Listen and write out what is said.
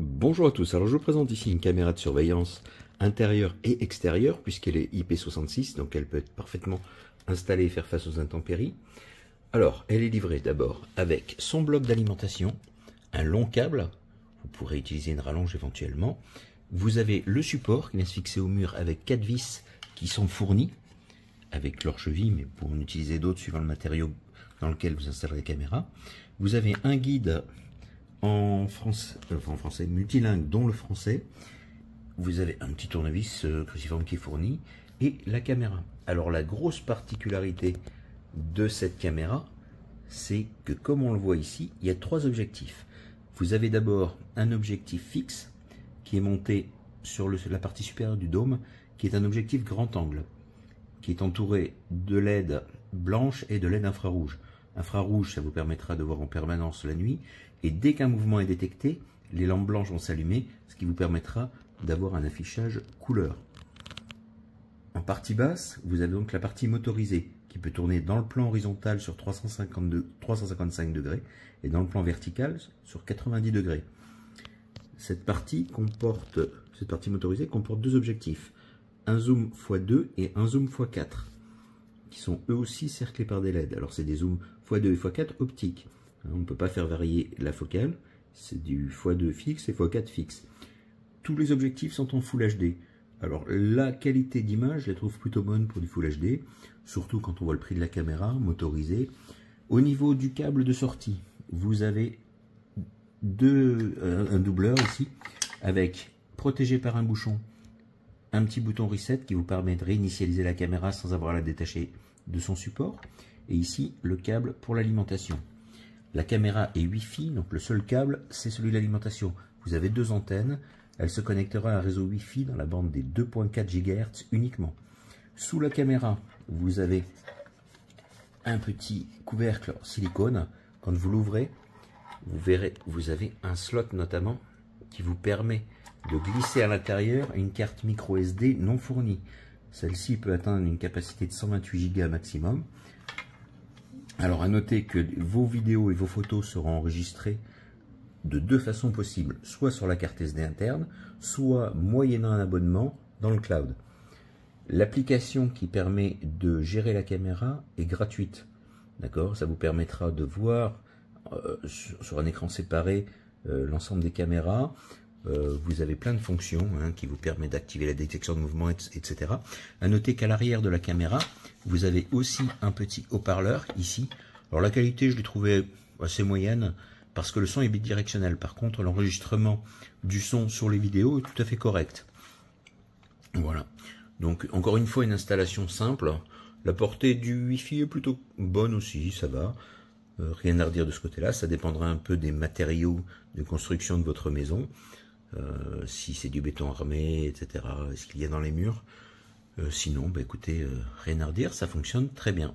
Bonjour à tous, alors je vous présente ici une caméra de surveillance intérieure et extérieure puisqu'elle est IP66, donc elle peut être parfaitement installée et faire face aux intempéries. Alors, elle est livrée d'abord avec son bloc d'alimentation, un long câble, vous pourrez utiliser une rallonge éventuellement. Vous avez le support qui vient se fixer au mur avec 4 vis qui sont fournis avec leur cheville, mais pour en utiliser d'autres suivant le matériau dans lequel vous installerez la caméra. Vous avez un guide en français multilingue, dont le français. Vous avez un petit tournevis cruciforme qui est fourni et la caméra. Alors la grosse particularité de cette caméra, c'est que comme on le voit ici, il y a 3 objectifs. Vous avez d'abord un objectif fixe qui est monté sur la partie supérieure du dôme, qui est un objectif grand angle, qui est entouré de LED blanche et de LED infrarouge. Infrarouge, ça vous permettra de voir en permanence la nuit, et dès qu'un mouvement est détecté, les lampes blanches vont s'allumer, ce qui vous permettra d'avoir un affichage couleur. En partie basse, vous avez donc la partie motorisée, qui peut tourner dans le plan horizontal sur 355 degrés, et dans le plan vertical sur 90 degrés. Cette partie motorisée comporte 2 objectifs, un zoom x2 et un zoom x4, qui sont eux aussi cerclés par des LED. Alors c'est des zooms x2 et x4 optiques. On ne peut pas faire varier la focale, c'est du x2 fixe et x4 fixe. Tous les objectifs sont en Full HD. Alors la qualité d'image, je la trouve plutôt bonne pour du Full HD, surtout quand on voit le prix de la caméra motorisée. Au niveau du câble de sortie, vous avez un doubleur ici, avec protégé par un bouchon, un petit bouton reset qui vous permet de réinitialiser la caméra sans avoir à la détacher de son support. Et ici, le câble pour l'alimentation. La caméra est Wi-Fi, donc le seul câble, c'est celui de l'alimentation. Vous avez 2 antennes, elle se connectera à un réseau Wi-Fi dans la bande des 2.4 GHz uniquement. Sous la caméra, vous avez un petit couvercle en silicone. Quand vous l'ouvrez, vous verrez, vous avez un slot notamment qui vous permet de glisser à l'intérieur une carte micro SD non fournie. Celle-ci peut atteindre une capacité de 128 Go maximum. Alors à noter que vos vidéos et vos photos seront enregistrées de 2 façons possibles, soit sur la carte SD interne, soit moyennant un abonnement dans le cloud. L'application qui permet de gérer la caméra est gratuite. D'accord, ça vous permettra de voir sur un écran séparé l'ensemble des caméras. Vous avez plein de fonctions qui vous permettent d'activer la détection de mouvement, etc. À noter qu'à l'arrière de la caméra, vous avez aussi un petit haut-parleur ici. Alors la qualité, je l'ai trouvée assez moyenne parce que le son est bidirectionnel. Par contre, l'enregistrement du son sur les vidéos est tout à fait correct. Voilà. Donc encore une fois, une installation simple. La portée du Wi-Fi est plutôt bonne aussi, ça va. Rien à redire de ce côté-là. Ça dépendra un peu des matériaux de construction de votre maison. Si c'est du béton armé, etc. Ce qu'il y a dans les murs. Sinon, bah, écoutez, rien à redire, ça fonctionne très bien.